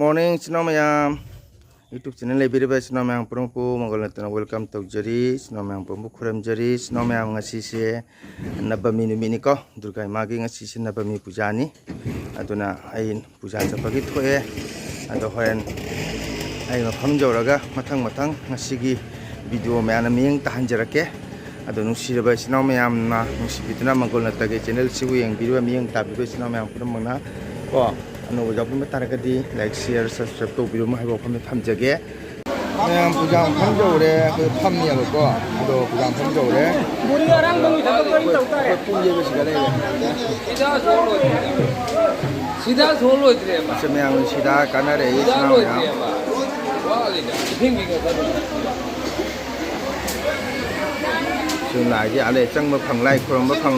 Morning, sinomayam. YouTube channel lebih sinomayam perempu menggunakan welcome to jari sinomayam perempu kuram jari sinomayam ngasih si nabami ni ko Durga magi ngasih si nabami puja ni aduna ain puja sapagi thoe ado hoen ain mafam jawraga matang ngasih video mayana miyang tahan jarake ado nusiraba sinomayam na nusibituna menggunakan channel siwu yang video miyang tabi sinomayam perempu ko anu jawab tadi like share subscribe to video mahal bawa pam jaga yang pujang pam jauh deh ke pam ni aku ko ado pujang pam jauh deh muri orang bangun dapat beri tahu kan punya segala ya sida solo itu deh macam yang sida karena deh itu namanya sungai aja ada cang berpang lai kurang berpang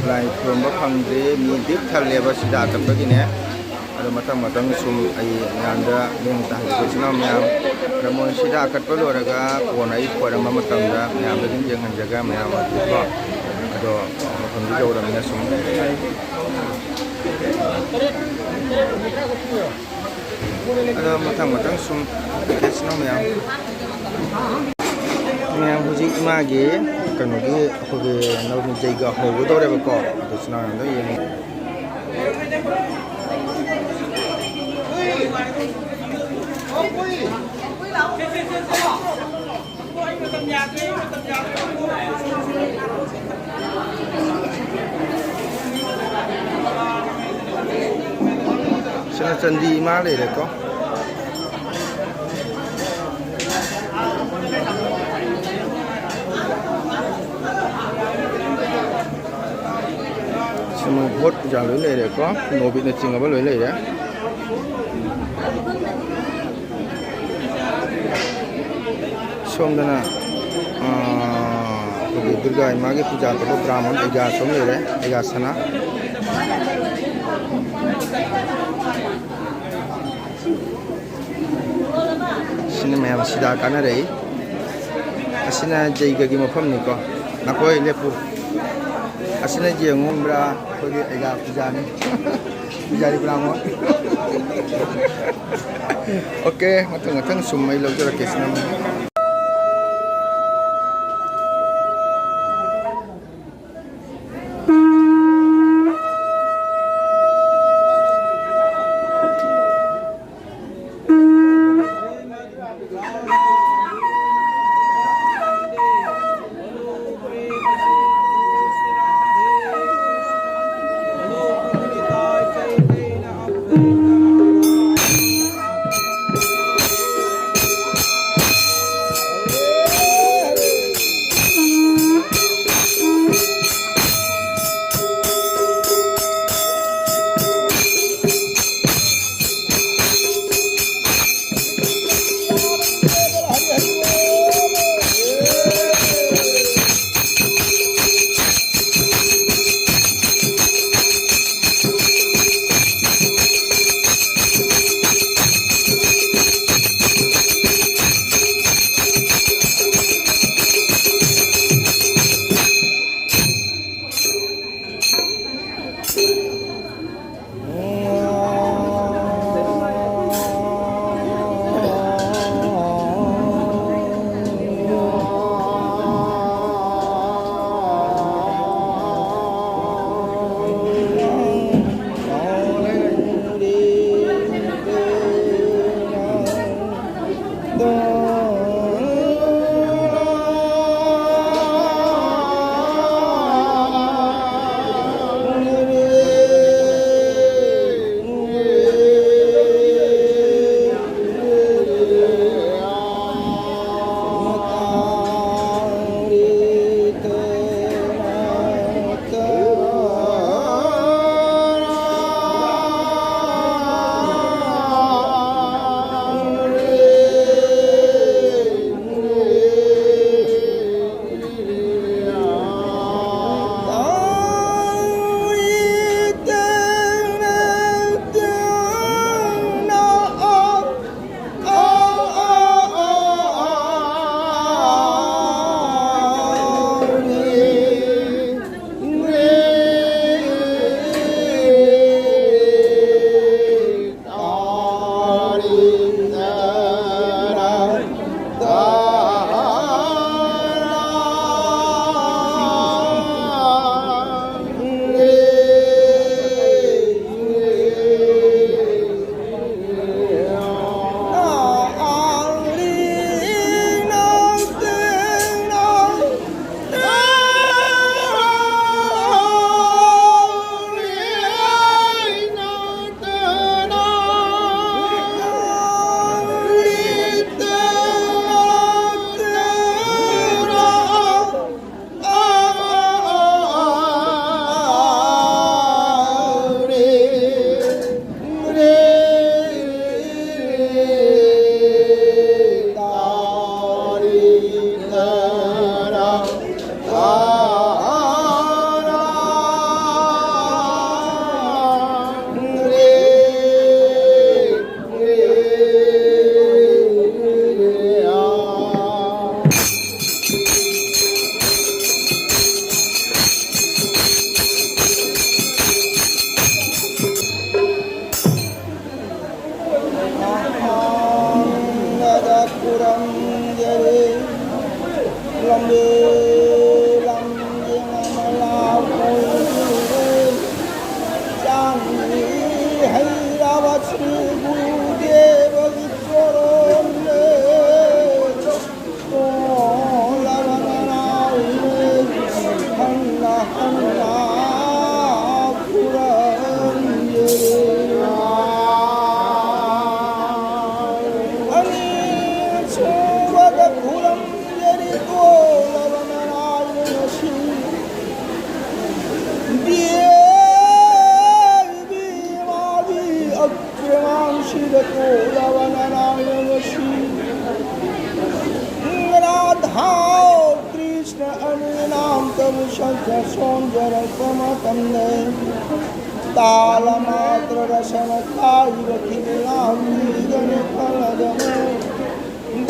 lai kurang berpang je midip thal lebar sida tapi gini ada matang sum ayi nganda yang tahan juga senam yang namun sida akat perlu ada konai kurang matang dah yang begini jangan jaga yang juga ada matang juga orangnya sum ada matang sum senam yang hujik magi kan lagi aku ke nak menjaga hobi tu ada berkau tu senang tu ini senang candi mana deh kau semua bot jalan lele ko nobi na cinga ba lele ya somdana ko durga magi puja to brahman ega som lele ega sana sini mayam sida kana rei asina jaiga gi mafam ni ko nakoi lepu asina je ngombra kogi ega pujani pujari brahmo oke matang sumai lo jara kesna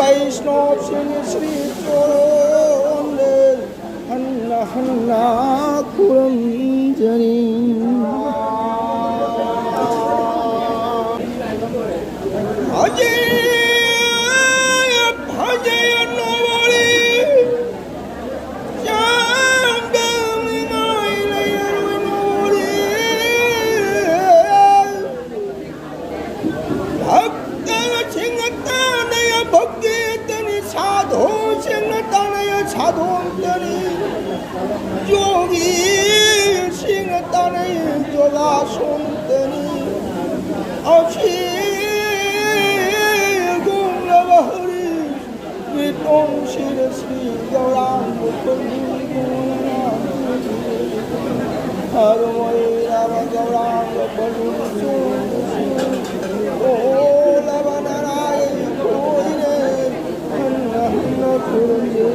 वैष्णव सिंह श्री चोरोंदे हन्ना हन्ना कुरंजनी अजय भजय नवली योगी सिंह तने जोगा सुनतनी अक्षी गुणवहरी वितों शिर श्री गौरांग हर राम गौरांग बलु ओ love Narayan कोई रे हन्न हन्न कुरंजे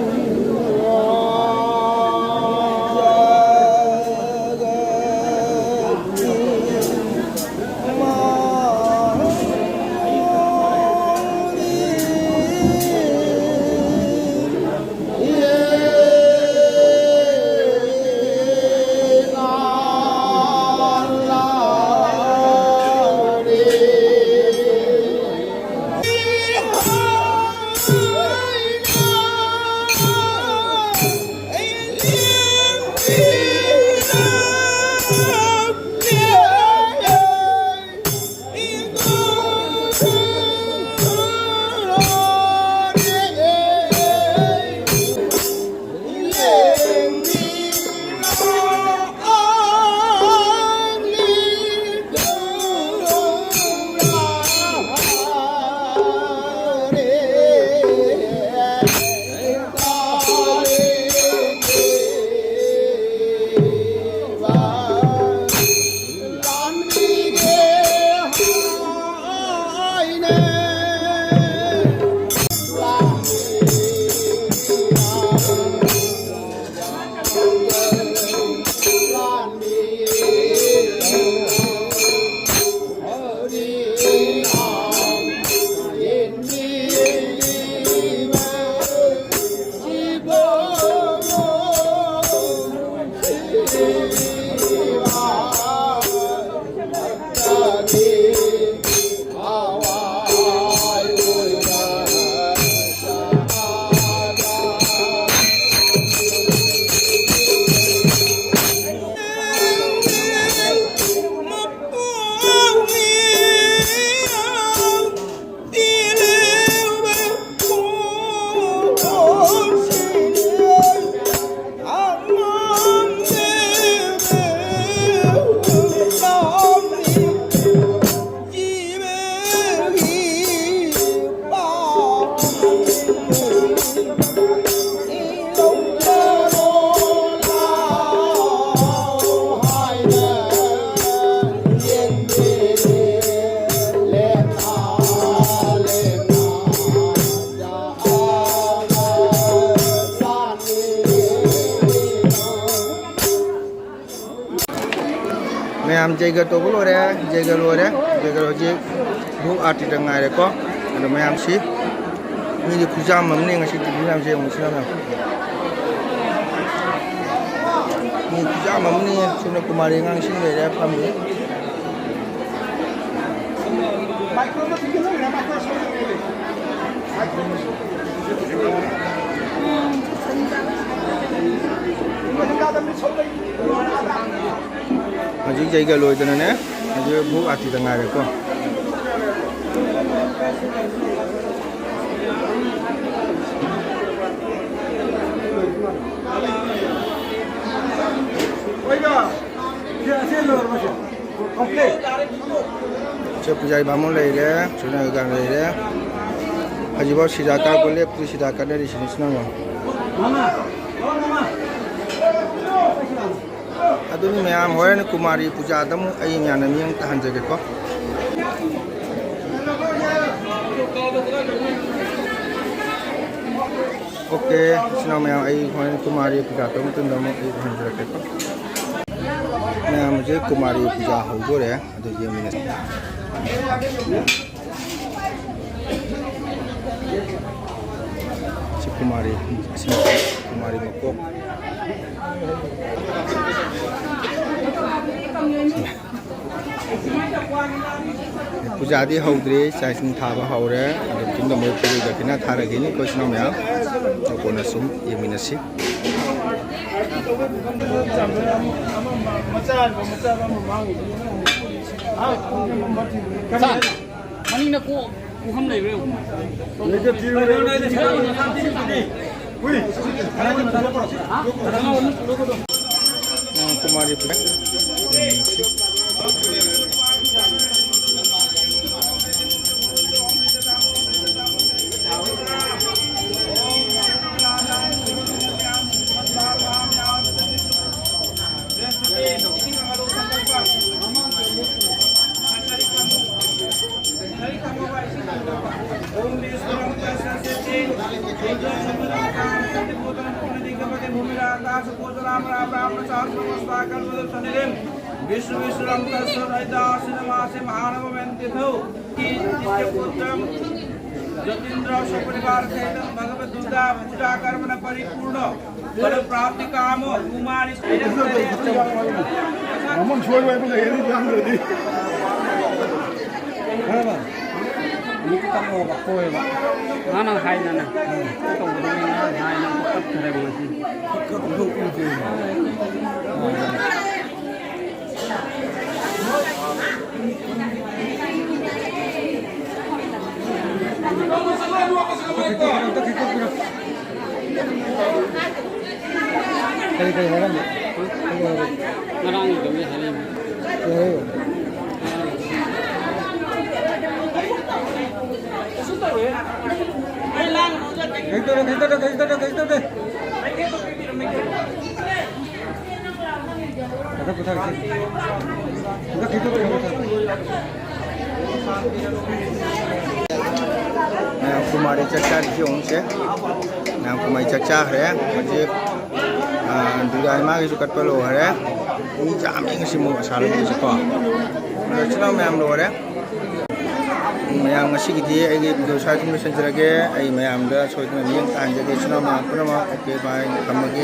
ma'am जैगा तो बोलोरे जैगा लोरे जैगा होजी भू आरती दंगारे को अदो मैम सी मिली पूजा ममने ngasi टिभि मैम जे मुसना मैम नि पूजा ममने सुनो कुमारी ngang sing ले फामि Aji jaiga loy dana ne aji bu ati tanga re ko che pujai bamon lai re chuna ga lai re aji ba sidaka ko le pu sidaka ne ri sinisna ma aduni ma'am होरन कुमारी पूजा दम आई म्यान मियंग तहन जगे को okay स्नो ma'am आई होरन कुमारी पूजा दम तुम दम आई तहन जगे को मैम मुझे कुमारी पूजा हो गो रे अदु ये मिनट कुमारी कुमारी मको पूजा दी हौद्रे चाइसिन थाबा हौरे तुम द मोय पुरी गखिना थारगिनि कोइसनो म्याम कोना सुम येमिनसि मनिना को हम नै रे कुमारी पूजा विश्व विश्रम तस्वैदासिनमासे महानवमेन्तिथौ जतीन्द्र सपरिवार सहित भगवत दुर्गा पूजा कर्मण परिपूर्ण फल प्राप्ति काम कुमारी हमन छोड़ भाई बोले ये नहीं जान रही है ना ni ka mo ba ko ba na na hai na na to ba ni na hai na ko kat thare ba si का तो लोग के कहीं कहीं है ना ngarang do ni hai कुमारी चर्चा जों से नाम कुमारी चर्चा है मुझे दुर्गा माँ की सुकट पर लो है ये जामिंग सिमो साल में इसको चलो मैं हम लोग है मैं हम नसी की थी एक वीडियो साइट में सेंटर के मैं हम लोग सोचते हैं ये तांजे के चलो मैं अपना ओके बाय हम लोग